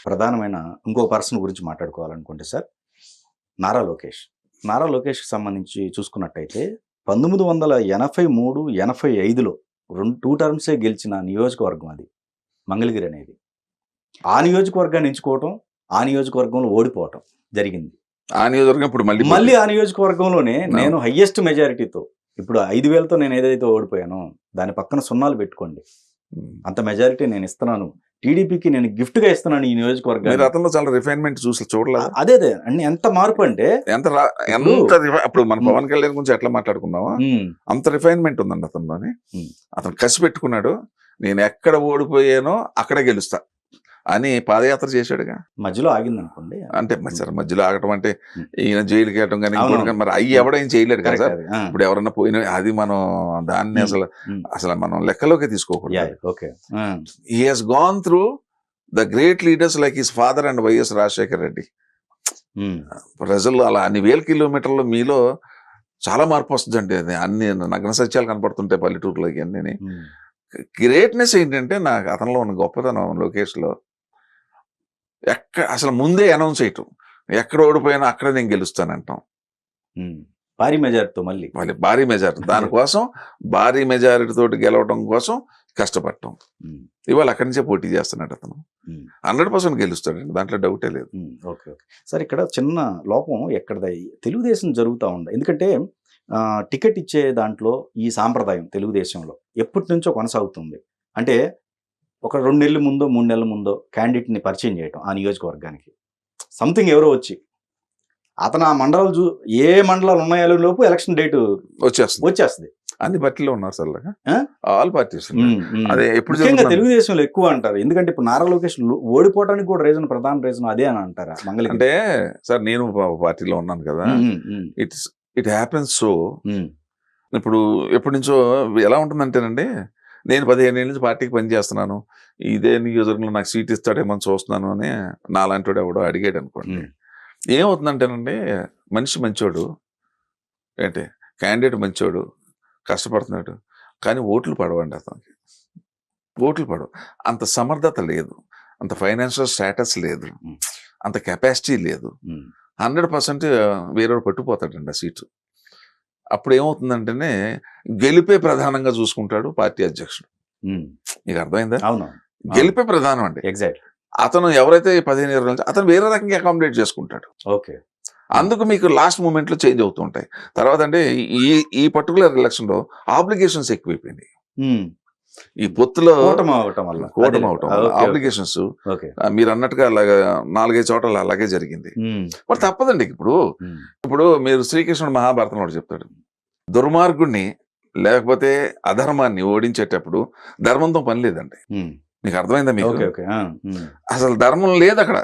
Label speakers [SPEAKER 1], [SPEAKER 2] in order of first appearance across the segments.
[SPEAKER 1] ప్రధానమైన ఇంకో పర్సన్ గురించి మాట్లాడుకోవాలనుకుంటే సార్, నారా లోకేష్. నారా లోకేష్కి సంబంధించి చూసుకున్నట్టయితే 1983, 85లో 2 టర్మ్సే గెలిచిన నియోజకవర్గం అది మంగళగిరి అనేది. ఆ నియోజకవర్గాన్ని ఎంచుకోవటం, ఆ నియోజకవర్గంలో ఓడిపోవటం జరిగింది.
[SPEAKER 2] ఆ నియోజకవర్గం ఇప్పుడు
[SPEAKER 1] మళ్ళీ ఆ నియోజకవర్గంలోనే నేను హయ్యెస్ట్ మెజారిటీతో, ఇప్పుడు 5,000తో నేను ఏదైతే ఓడిపోయానో దాని పక్కన సున్నాలు పెట్టుకోండి, అంత మెజారిటీ నేను ఇస్తున్నాను, టీడీపీకి నేను గిఫ్ట్ గా ఇస్తున్నాను ఈ నియోజకవర్గం.
[SPEAKER 2] అతనిలో చాలా రిఫైన్మెంట్ చూడలేదు.
[SPEAKER 1] అదే అన్ని ఎంత మార్పు అంటే
[SPEAKER 2] అప్పుడు మన పవన్ కళ్యాణ్ గురించి ఎట్లా మాట్లాడుకున్నావా అంత రిఫైన్మెంట్ ఉందండి అతనిలోని. అతను కసి పెట్టుకున్నాడు, నేను ఎక్కడ ఓడిపోయానో అక్కడే గెలుస్తా అని పాదయాత్ర చేశాడుగా.
[SPEAKER 1] మధ్యలో ఆగింది అనుకోండి,
[SPEAKER 2] అంటే సార్ మధ్యలో ఆగటం అంటే ఈయన జైలుకి వెళ్ళటం కానీ మరి అయ్యి ఎవడేం చేయలేడు కదా సార్. ఇప్పుడు ఎవరన్నా పోయినా అది మనం దాన్ని అసలు మనం లెక్కలోకి తీసుకోకూడదు. He has gone through the great leaders like his father and YS Rajasekhar Reddy. ప్రజలు అలా అన్ని వేల కిలోమీటర్లు మీలో చాలా మార్పు వస్తుందండి. అది అన్ని నగ్న సత్యాలు కనపడుతుంటాయి పల్లెటూరులోకి అన్ని. గ్రేట్నెస్ ఏంటంటే నాకు అతనిలో ఉన్న గొప్పతనం లోకేష్లో, అసలు ముందే అనౌన్స్ చేయటం, ఎక్కడ ఓడిపోయినా అక్కడ నేను గెలుస్తానంటాం.
[SPEAKER 1] భారీ మెజారిటీతో మళ్ళీ
[SPEAKER 2] భారీ మెజారిటీ, దానికోసం భారీ మెజారిటీ తోటి గెలవడం కోసం కష్టపడటం. ఇవాళ అక్కడి నుంచే పోటీ చేస్తున్నాడు అతను. 100% గెలుస్తాడండి, దాంట్లో డౌటే లేదు.
[SPEAKER 1] ఓకే సార్, ఇక్కడ చిన్న లోపం ఎక్కడదా తెలుగుదేశం జరుగుతూ ఉంది. ఎందుకంటే టికెట్ ఇచ్చే దాంట్లో ఈ సాంప్రదాయం తెలుగుదేశంలో ఎప్పటి నుంచో కొనసాగుతుంది. అంటే ఒక 2 నెలల ముందో 3 నెలల ముందో క్యాండిడేట్ని పరిచయం చేయటం ఆ నియోజకవర్గానికి, సంథింగ్ ఎవరో వచ్చి అతను ఆ మండలాలు ఏ మండలాలు ఉన్నాయో లోపు ఎలక్షన్ డేట్ వచ్చేస్తుంది.
[SPEAKER 2] అన్ని పార్టీలో ఉన్నారు సార్, ఆల్ పార్టీస్. అదే ఎప్పుడు
[SPEAKER 1] తెలుగుదేశంలో ఎక్కువ అంటారు. ఎందుకంటే ఇప్పుడు నారా లోకేష్ ఓడిపోవడానికి కూడా ప్రధాన రీజన్ అదే అని అంటారా మంగళగిరి
[SPEAKER 2] అంటే? సార్ నేను పార్టీలో ఉన్నాను కదా, ఇట్ హ్యాపెన్స్. సో ఇప్పుడు ఎప్పటి నుంచో ఎలా ఉంటుందంటేనండి, నేను 15 ఏళ్ళ నుంచి పార్టీకి పనిచేస్తున్నాను, ఇదే నియోజకవర్గంలో నాకు సీట్ ఇస్తాడేమో చూస్తున్నాను అని నాలాంటి వాడు ఎవడో అడిగాడు అనుకోండి. ఏమవుతుందంటేనండి, మనిషి మంచోడు, ఏంటి క్యాండిడేట్ మంచోడు, కష్టపడుతున్నాడు, కానీ ఓట్లు పడవండి అతనికి. ఓట్లు పడవు, అంత సమర్థత లేదు, అంత ఫైనాన్షియల్ స్టేటస్ లేదు, అంత కెపాసిటీ లేదు. 100% వేరే పట్టుకుపోతాడండి ఆ సీటు. అప్పుడు ఏమవుతుందంటేనే గెలిపే ప్రధానంగా చూసుకుంటాడు పార్టీ అధ్యక్షుడు. నీకు అర్థమైందా?
[SPEAKER 1] అవును,
[SPEAKER 2] గెలిపే ప్రధానం అండి.
[SPEAKER 1] ఎగ్జాక్ట్.
[SPEAKER 2] అతను ఎవరైతే 15 నుంచి అతను వేరే రకంగా అకామిడేట్ చేసుకుంటాడు.
[SPEAKER 1] ఓకే,
[SPEAKER 2] అందుకు మీకు లాస్ట్ మూమెంట్ లో చేంజ్ అవుతూ ఉంటాయి. తర్వాత అంటే ఈ పర్టికులర్ ఎలక్షన్ లో ఆబ్లిగేషన్స్ ఎక్కువైపోయింది. ఈ పొత్తులో కూటమి అవటం ఆబ్లిగేషన్స్ మీరు అన్నట్టుగా అలాగా 4-5 చోట్ల అలాగే జరిగింది. మరి తప్పదండి. ఇప్పుడు మీరు శ్రీకృష్ణుడు మహాభారతంలో చెప్తాడు, దుర్మార్గుడిని లేకపోతే అధర్మాన్ని ఓడించేటప్పుడు ధర్మంతో పని లేదండి. మీకు అర్థమైందా? మీకు అసలు ధర్మం లేదు అక్కడ.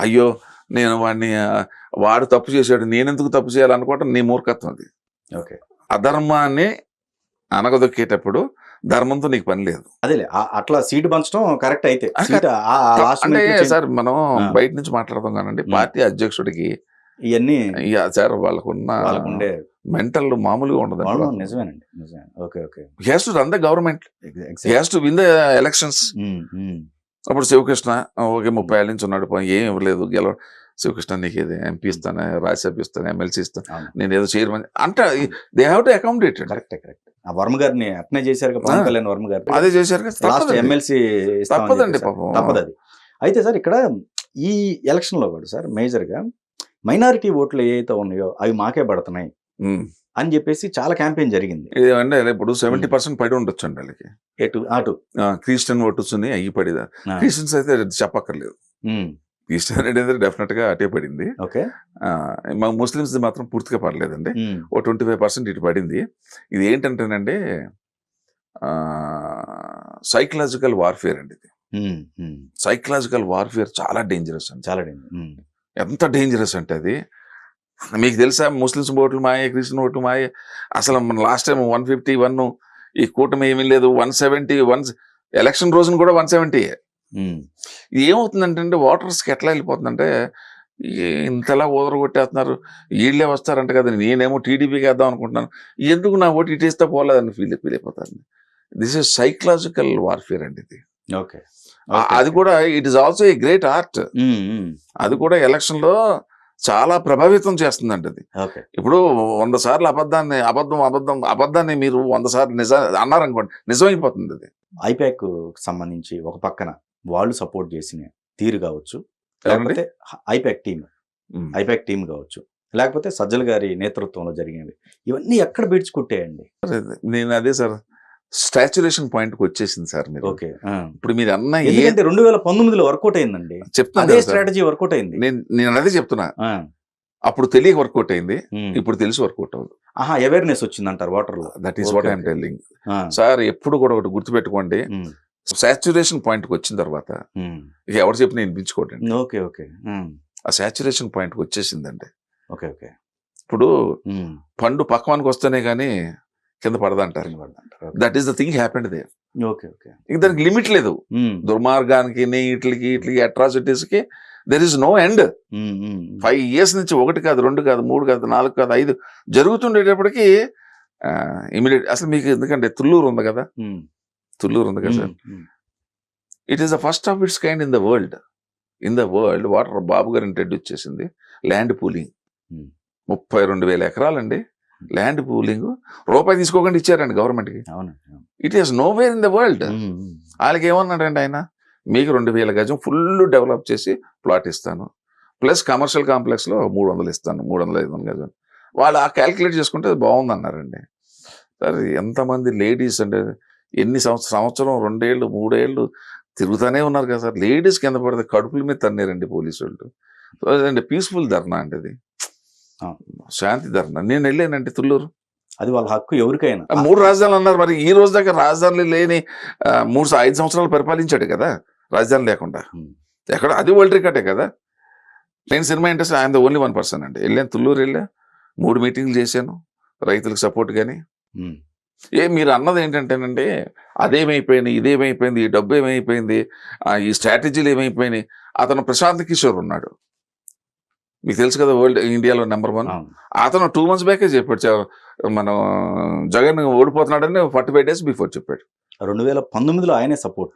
[SPEAKER 2] అయ్యో నేను వాడు తప్పు చేశాడు, నేనెందుకు తప్పు చేయాలనుకోవటం నీ మూర్ఖత్వం. అది అధర్మాన్ని అనగదొక్కేటప్పుడు ధర్మంతో నీకు పని లేదు.
[SPEAKER 1] అదే అట్లా సీటు పంచడం కరెక్ట్. అయితే
[SPEAKER 2] అంటే సార్ మనం బయట నుంచి మాట్లాడతాం కానండి, పార్టీ అధ్యక్షుడికి
[SPEAKER 1] ఇవన్నీ
[SPEAKER 2] సార్ వాళ్ళకుండే మెంటల్ మామూలుగా ఉండదు.
[SPEAKER 1] నిజమేనండి.
[SPEAKER 2] He has to run the government, he has to win the elections. అప్పుడు శివకృష్ణ ఓకే 30 ఏళ్ళ నుంచి ఉన్నాడు, ఏం ఇవ్వలేదు, శివకృష్ణ నీకు ఏది ఎంపీ ఇస్తాను, రాజ్యసభ ఇస్తాను, ఎమ్మెల్సీ ఇస్తాను, నేను ఏదో చైర్మన్ అంటే they have to accommodate.
[SPEAKER 1] Correct. Varma గారిని అట్నే చేశారు, పవన్ కళ్యాణ్ వర్మ గారు
[SPEAKER 2] అదే చేశారు.
[SPEAKER 1] ఎమ్మెల్సీ
[SPEAKER 2] తప్పదండి, పాపం
[SPEAKER 1] తప్పదు అది. అయితే సార్ ఇక్కడ ఈ ఎలక్షన్ లో కూడా సార్ మేజర్ గా మైనారిటీ ఓట్లు ఏవైతే ఉన్నాయో అవి మాకే పడుతున్నాయి అని చెప్పేసి చాలా క్యాంపెయిన్ జరిగింది.
[SPEAKER 2] అంటే ఇప్పుడు 70% పడి ఉండొచ్చు అండి వాళ్ళకి.
[SPEAKER 1] అటు
[SPEAKER 2] క్రిస్టియన్ ఓట్స్ అయ్యి పడిదా, క్రిస్టియన్స్ అయితే చెప్పక్కర్లేదు. క్రిస్టియానిటీ అనేది డెఫినెట్ గా అటే పడింది. మా ముస్లిమ్స్ మాత్రం పూర్తిగా పడలేదండి, ఓ 25% ఇటు పడింది. ఇది ఏంటంటేనండి సైకలాజికల్ వార్ఫేర్ అండి. ఇది సైకలాజికల్ వార్ఫేర్ చాలా డేంజరస్ అండి, చాలా డేంజరస్. ఎంత డేంజరస్ అంటే అది మీకు తెలుసా? ముస్లిమ్స్ ఓట్లు మాయే, క్రిస్టియన్ ఓట్లు మాయే. అసలు మన లాస్ట్ టైం 151, ఈ కూటమి ఏమీ లేదు 170. ఎలక్షన్ రోజున కూడా 170. ఏమవుతుందంటే ఓటర్స్కి ఎట్లా వెళ్ళిపోతుందంటే, ఇంతలా ఓదరగొట్టేస్తున్నారు, వీళ్ళే వస్తారంట కదా, నేనేమో టీడీపీకి వేద్దాం అనుకుంటున్నాను, ఎందుకు నా ఓటు ఇటేస్తే పోలేదని ఫీల్ అయిపోతారు. దిస్ ఇస్ సైకలాజికల్ వార్ఫేర్ అండి ఇది.
[SPEAKER 1] ఓకే.
[SPEAKER 2] అది కూడా it is also a great art. అది కూడా ఎలక్షన్ లో చాలా ప్రభావితం చేస్తుందండి అది.
[SPEAKER 1] ఓకే.
[SPEAKER 2] ఇప్పుడు 100 సార్లు అబద్ధాన్ని మీరు 100 సార్లు అన్నారనుకోండి, నిజమైపోతుంది అది.
[SPEAKER 1] ఐపాక్ సంబంధించి ఒక పక్కన వాళ్ళు సపోర్ట్ చేసిన తీరు కావచ్చు,
[SPEAKER 2] ఏమండి?
[SPEAKER 1] లేకపోతే ఐపాక్ టీం కావచ్చు, లేకపోతే సజ్జల గారి నేతృత్వంలో జరిగినవి, ఇవన్నీ ఎక్కడ బీడ్చి కొట్టాయండి?
[SPEAKER 2] నేను అదే సార్, స్టాచ్యురేషన్ పాయింట్ కి వచ్చేసింది సార్ మీరు.
[SPEAKER 1] ఓకే.
[SPEAKER 2] ఇప్పుడు మీరు అన్న
[SPEAKER 1] ఎందుకంటే 2019లో వర్కౌట్ అయిందండి,
[SPEAKER 2] చెప్తున్నా
[SPEAKER 1] అదే
[SPEAKER 2] కదా సార్,
[SPEAKER 1] స్ట్రాటజీ వర్కౌట్ అయింది.
[SPEAKER 2] నేను అదే చెప్తున్నా. అప్పుడు తెలియక వర్కౌట్ అయింది, ఇప్పుడు తెలిసి వర్కౌట్ అవుతుంది.
[SPEAKER 1] అవేర్నెస్ వచ్చిందంటారు వాటర్ లో.
[SPEAKER 2] That is what I'm telling sir. ఎప్పుడు కూడా ఒకటి గుర్తుపెట్టుకోండి, సాచ్యురేషన్ పాయింట్ కి వచ్చిన తర్వాత ఇక ఎవరు చెప్పిన వినిపించుకోండి.
[SPEAKER 1] ఓకే. ఓకే.
[SPEAKER 2] ఆ సాచ్యురేషన్ పాయింట్ కి వచ్చేసిందండి.
[SPEAKER 1] ఓకే. ఓకే.
[SPEAKER 2] ఇప్పుడు పండు పక్వానికి వస్తేనే గానీ కింద పడదంటారు. That is the thing happened there.
[SPEAKER 1] Okay. Okay.
[SPEAKER 2] ఇక దానికి లిమిట్ లేదు. దుర్మార్గానికి, ఇట్లకి అట్రాసిటీస్ కి there is no end. 5 years నుంచి 1 కాదు, 2 కాదు, 3 కాదు, 4 కాదు, 5 జరుగుతుండేటప్పటికి ఇమీడియట్. అసలు మీకు ఎందుకంటే తుళ్ళూరు ఉంది కదా sir, it is the first of its kind in the world. వాటర్ బాబు గారు ఇంట్రడ్యూస్ చేసింది ల్యాండ్ పూలింగ్. 32,000 ఎకరాలండి ల్యాండ్ పూలింగ్. రూపాయి తీసుకోకుండా ఇచ్చారండి గవర్నమెంట్ కి. It is nowhere in the world. వాళ్ళకి ఏమన్నాడండి ఆయన, మీకు 2,000 గజం ఫుల్ డెవలప్ చేసి ప్లాట్ ఇస్తాను, ప్లస్ కమర్షియల్ కాంప్లెక్స్ లో 300 ఇస్తాను, 300-500 గజం. వాళ్ళు ఆ క్యాల్కులేట్ చేసుకుంటే అది బాగుంది అన్నారండి. సరే, ఎంతమంది లేడీస్ అంటే ఎన్ని సంవత్సరం 2 ఏళ్ళు 3 ఏళ్ళు తిరుగుతూనే ఉన్నారు కదా సార్. లేడీస్ కింద పడితే కడుపుల మీద తన్నారండి పోలీసు వాళ్ళు. పీస్ఫుల్ ధర్నా అంటే అది, శాంతి ధర్నా. నేను వెళ్ళానండి తుళ్ళూరు.
[SPEAKER 1] అది వాళ్ళ హక్కు ఎవరికైనా.
[SPEAKER 2] 3 రాజధానులు అన్నారు. మరి ఈ రోజు దగ్గర రాజధానులు లేని 5 సంవత్సరాలు పరిపాలించాడు కదా రాజధాని లేకుండా. ఎక్కడ అది వరల్డ్ రికార్డే కదా. నేను సినిమా ఇండస్ట్రీ ఆయన ఓన్లీ 1% అండి. వెళ్ళాను తుళ్ళూరు, 3 మీటింగ్లు చేశాను రైతులకు సపోర్ట్. కానీ మీరు అన్నది ఏంటంటేనండి, అదేమైపోయింది, ఇదేమైపోయింది, ఈ డబ్బు ఏమైపోయింది, ఈ స్ట్రాటజీలు ఏమైపోయినాయి. అతను ప్రశాంత్ కిషోర్ ఉన్నాడు, మీకు తెలుసు కదా, ఇండియాలో నెంబర్ 1. అతను 2 months బ్యాకే చెప్పాడు, మనం జగన్ ఓడిపోతున్నాడని 45 days బిఫోర్ చెప్పాడు.
[SPEAKER 1] 2019లో ఆయనే సపోర్ట్.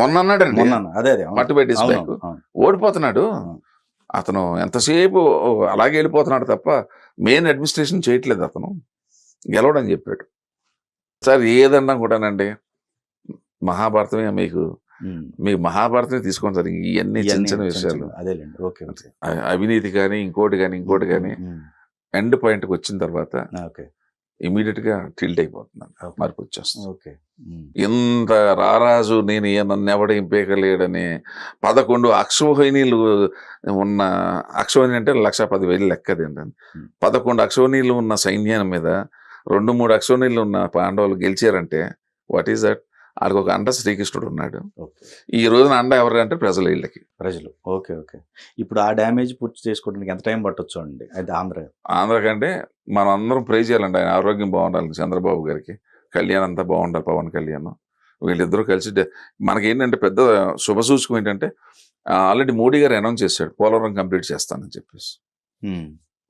[SPEAKER 2] మొన్న అన్నాడండి,
[SPEAKER 1] అదే
[SPEAKER 2] 45 days బ్యాక్ ఓడిపోతున్నాడు. అతను ఎంతసేపు అలాగే వెళ్ళిపోతున్నాడు తప్ప మెయిన్ అడ్మినిస్ట్రేషన్ చేయట్లేదు, అతను గెలవడని చెప్పాడు. సార్ ఏదన్నా కూడానండి, మహాభారతమే మీకు మహాభారతమే తీసుకోండి సార్. ఇవన్నీ చిన్న చిన్న విషయాలు, అవినీతి కానీ ఇంకోటి కానీ ఎండ్ పాయింట్కి వచ్చిన తర్వాత ఇమీడియట్ గా టిల్ట్ అయిపోతున్నాను, మార్పు వచ్చేస్తుంది. ఇంత రారాజు నేను నన్ను ఎవడేం పీకలేడని 11 అక్షోహిణీలు ఉన్న, అక్షోహిణి అంటే 1,10,000 లెక్కది ఏంటండి. 11 అక్షోహిణీలు ఉన్న సైన్యాన్ని మీద 2-3 అక్షోహిణీలు ఉన్న పాండవులు గెలిచారంటే వాట్ ఈస్ దట్? వాళ్ళకి ఒక అండ శ్రీకృష్ణుడు ఉన్నాడు. ఈ రోజున అండ ఎవరంటే ప్రజలు.
[SPEAKER 1] ఓకే. ఓకే. ఇప్పుడు ఆ డ్యామేజ్ పూర్తి చేసుకోవడానికి ఎంత టైం పట్టొచ్చు అండి? అయితే
[SPEAKER 2] ఆంధ్ర కంటే మనం అందరం ప్రే చేయాలండి. ఆయన ఆరోగ్యం బాగుండాలి, చంద్రబాబు గారికి, కళ్యాణ్ అంతా బాగుండాలి, పవన్ కళ్యాణ్, వీళ్ళిద్దరూ కలిసి. మనకేంటంటే పెద్ద శుభసూచకం ఏంటంటే, ఆల్రెడీ మోడీ గారు అనౌన్స్ చేశాడు పోలవరం కంప్లీట్ చేస్తానని చెప్పేసి.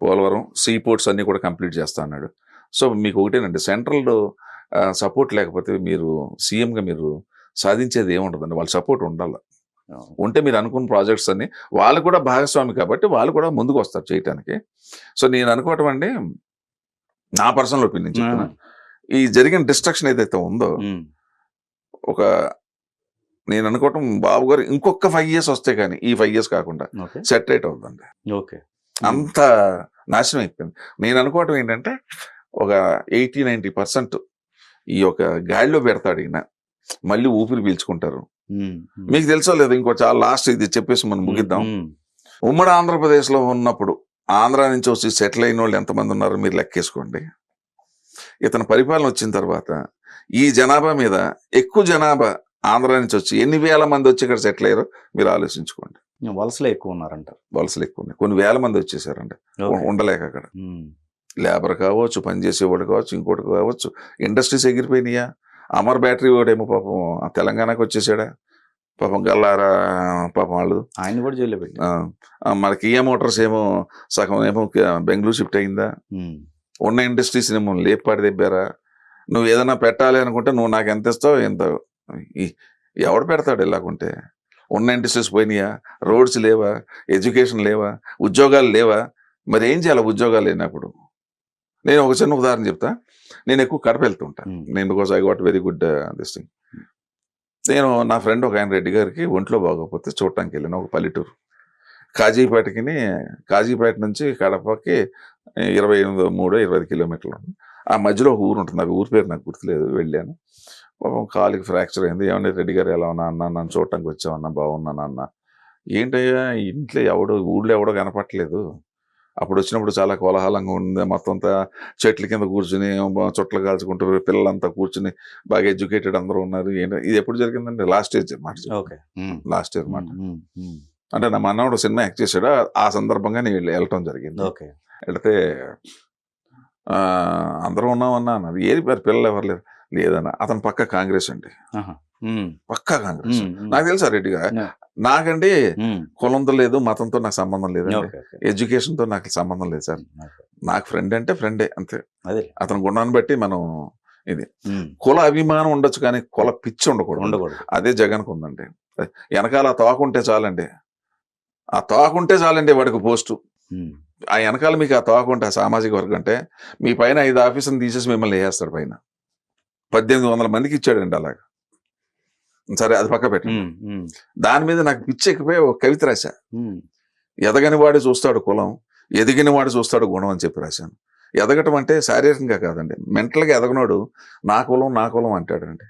[SPEAKER 2] పోలవరం సీ పోర్ట్స్ అన్ని కూడా కంప్లీట్ చేస్తా అన్నాడు. సో మీకు ఒకటేనండి, సెంట్రల్ సపోర్ట్ లేకపోతే మీరు సీఎంగా మీరు సాధించేది ఏముండదండి. వాళ్ళ సపోర్ట్ ఉండాలి. ఉంటే మీరు అనుకున్న ప్రాజెక్ట్స్ అన్ని, వాళ్ళు కూడా భాగస్వామి కాబట్టి వాళ్ళు కూడా ముందుకు వస్తారు చేయటానికి. సో నేను అనుకోవటం అండి, నా పర్సనల్ ఒపీనియన్ చెప్తున్నా, ఈ జరిగిన డిస్ట్రక్షన్ ఏదైతే ఉందో, నేను అనుకోవటం బాబు గారు ఇంకొక 5 years వస్తే కానీ ఈ 5 years కాకుండా సెటరేట్ అవుతుందండి. అంత నాశనం అయిపోయింది. నేను అనుకోవటం ఏంటంటే ఒక 80-90% ఈ యొక్క గాడిలో పెడతాడు ఈయన, మళ్ళీ ఊపిరి పీల్చుకుంటారు. మీకు తెలుసో లేదు, ఇంకో చాలా లాస్ట్ ఇది చెప్పేసి మనం ముగిద్దాం. ఉమ్మడి ఆంధ్రప్రదేశ్లో ఉన్నప్పుడు ఆంధ్ర నుంచి వచ్చి సెటిల్ అయిన వాళ్ళు ఎంతమంది ఉన్నారో మీరు లెక్కేసుకోండి. ఇతను పరిపాలన వచ్చిన తర్వాత ఈ జనాభా మీద ఎక్కువ జనాభా ఆంధ్ర నుంచి వచ్చి ఎన్ని వేల మంది వచ్చి ఇక్కడ సెటిల్ అయ్యారో మీరు ఆలోచించుకోండి.
[SPEAKER 1] వలసలే ఎక్కువ ఉన్నారంట.
[SPEAKER 2] వలసలు ఎక్కువ ఉన్నాయి, కొన్ని వేల మంది వచ్చేసారంట ఉండలేక. అక్కడ లేబర్ కావచ్చు, పనిచేసేవాడు కావచ్చు, ఇంకోటి కావచ్చు. ఇండస్ట్రీస్ ఎగిరిపోయినాయా? అమర్ బ్యాటరీ వాడేమో పాపం తెలంగాణకు వచ్చేసాడా పాపం, గల్లారా పాపం వాళ్ళు,
[SPEAKER 1] ఆయన కూడా జైల్లో పెట్టి.
[SPEAKER 2] మన కియా మోటార్స్ ఏమో సగం ఏమో బెంగళూరు షిఫ్ట్ అయిందా? ఉన్న ఇండస్ట్రీస్ ఏమో లేపాడి దెబ్బారా? నువ్వు ఏదైనా పెట్టాలి అనుకుంటే నువ్వు నాకు ఎంత ఇస్తావు, ఎంత ఎవడు పెడతాడు ఇలాగుంటే? ఉన్న ఇండస్ట్రీస్ పోయినాయా? రోడ్స్ లేవా? ఎడ్యుకేషన్ లేవా? ఉద్యోగాలు లేవా? మరి ఏం చేయాలి ఉద్యోగాలు లేనప్పుడు? నేను ఒక చిన్న ఉదాహరణ చెప్తా. నేను ఎక్కువ కడప వెళ్తుంటా. నేను because I got very good this thing. నేను నా ఫ్రెండ్ ఒక ఆయన రెడ్డి గారికి ఒంట్లో బాగోకపోతే చూడటానికి వెళ్ళాను ఒక పల్లెటూరు. కాజీపేట నుంచి కడపకి 25 కిలోమీటర్లు ఉంటుంది. ఆ మధ్యలో ఒక ఊరు ఉంటుంది. నాకు ఊరి పేరు నాకు గుర్తులేదు. వెళ్ళాను. పాపం కాలుకి ఫ్రాక్చర్ అయింది. ఏమన్నా రెడ్డి గారు ఎలా ఉన్నా అన్న, నన్ను చూడటానికి వచ్చామన్నా, బాగున్నాను అన్న. ఏంటయ్యా ఇంట్లో ఊళ్ళో ఎవడో కనపట్లేదు. అప్పుడు వచ్చినప్పుడు చాలా కోలాహలంగా ఉంది. మొత్తం అంతా చెట్ల కింద కూర్చుని చుట్టలు కాల్చుకుంటారు. పిల్లలంతా కూర్చుని బాగా ఎడ్యుకేటెడ్ అందరూ ఉన్నారు. ఇది ఎప్పుడు జరిగిందంటే లాస్ట్ ఇయర్ మాట. లాస్ట్ ఇయర్ మాట. అంటే నా మనవడు సినిమా యాక్ట్ చేశాడు. ఆ సందర్భంగా నేను వెళ్ళటం జరిగింది. వెళితే అందరూ ఉన్నామన్నా అన్నది. ఏది పిల్లలు ఎవరు లేరు లేదన్న. అతను పక్క కాంగ్రెస్ అండి. పక్కా కాంగ్రెస్. నాకు తెలుసా రెడ్డిగా నాకండి కులంతో లేదు, మతంతో నాకు సంబంధం లేదండి, ఎడ్యుకేషన్ తో నాకు సంబంధం లేదు సార్. నాకు ఫ్రెండ్ అంటే ఫ్రెండే అంతే. అతని గుణాన్ని బట్టి మనం ఇది కుల అభిమానం ఉండొచ్చు కానీ కుల పిచ్చి ఉండకూడదు. అదే జగన్కు ఉందండి. వెనకాల తోకుంటే చాలండి. ఆ తోకుంటే చాలండి వాడికి పోస్టు. ఆ వెనకాల మీకు ఆ తోకుంటే ఆ సామాజిక వర్గం అంటే మీ పైన 5 ఆఫీసులు తీసేసి మిమ్మల్ని వేస్తాడు. పైన 1800 మందికి ఇచ్చాడండి అలాగా. సరే అది పక్క పెట్టండి. దాని మీద నాకు పిచ్చి ఎక్కిపోయి ఒక కవిత రాశా. ఎదగని వాడు చూస్తాడు కులం, ఎదిగిన వాడు చూస్తాడు గుణం అని చెప్పి రాశాను. ఎదగటం అంటే శారీరకంగా కాదండి. మెంటల్గా ఎదగనోడు నా కులం అంటాడండి.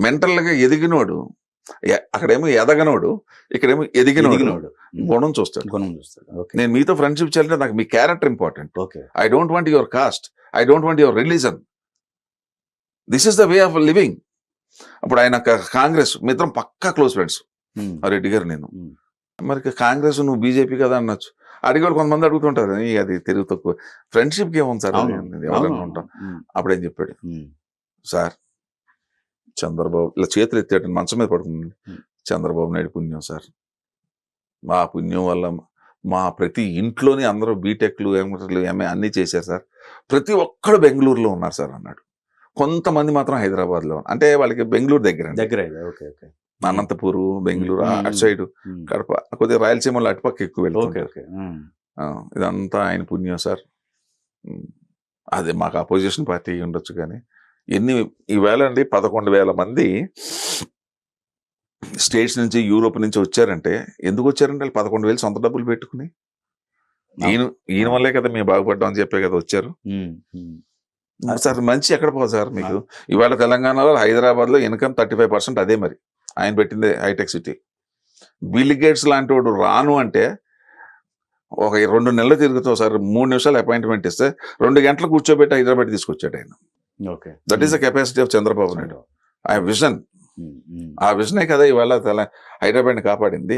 [SPEAKER 2] మెంటల్గా ఎదిగినోడు అక్కడేమో ఎదగనోడు, ఇక్కడేమో ఎదిగినోడు గుణం చూస్తాడు. నేను మీతో ఫ్రెండ్షిప్ చేయాలంటే నాకు మీ character important. I don't want your caste, I don't want your religion. This is the way of living. అప్పుడు ఆయన కాంగ్రెస్ మీ ఇద్దరం పక్కా క్లోజ్ ఫ్రెండ్స్. రెడ్డి గారు నేను. మరి కాంగ్రెస్ నువ్వు బీజేపీ కదా అనొచ్చు. అడిగారు కొంతమంది అడుగుతుంటారు. అది తెలుగు తక్కువ ఫ్రెండ్షిప్కి ఏముంది సార్, ఎవరైనా ఉంటాం. అప్పుడు ఏం చెప్పాడు, సార్ చంద్రబాబు ఇలా చేతులు ఎత్తాడు, మంచం మీద పడుతుంది. చంద్రబాబు నాయుడు పుణ్యం సార్, మా పుణ్యం వల్ల మా ప్రతి ఇంట్లోని అందరూ బీటెక్లు ఎంఏ అన్నీ చేశారు సార్. ప్రతి ఒక్కరు బెంగళూరులో ఉన్నారు సార్ అన్నాడు. కొంతమంది మాత్రం హైదరాబాద్లో, అంటే వాళ్ళకి బెంగళూరు దగ్గర అనంతపూరు, బెంగళూరు అటు సైడ్, కడప, కొద్దిగా రాయలసీమలో అటుపక్క ఎక్కువ వెళ్తారు. ఇదంతా ఆయన పుణ్యం సార్. అదే మాకు అపోజిషన్ పార్టీ ఉండొచ్చు కానీ ఈవేళ అండి 11,000 మంది స్టేట్స్ నుంచి యూరోప్ నుంచి వచ్చారంటే ఎందుకు వచ్చారంటే వాళ్ళు 11,000 సొంత డబ్బులు పెట్టుకుని ఈయన వల్లే కదా మేము బాగుపడ్డాం అని చెప్పే కదా వచ్చారు. సార్ మంచి ఎక్కడ పోదు సార్ మీకు. ఇవాళ తెలంగాణలో హైదరాబాద్లో ఇన్కమ్ 35% అదే. మరి ఆయన పెట్టిందే హైటెక్ సిటీ. బిల్ గేట్స్ లాంటి వాడు రాను అంటే ఒక 2 నెలలు తిరుగుతావు సార్. 3 నిమిషాలు అపాయింట్మెంట్ ఇస్తే 2 గంటలు కూర్చోబెట్టి హైదరాబాద్ తీసుకొచ్చాడు ఆయన. That is the capacity of Chandrababu Naidu. ఆ విజన్, ఆ విజనే కదా ఇవాళ హైదరాబాద్ని కాపాడింది.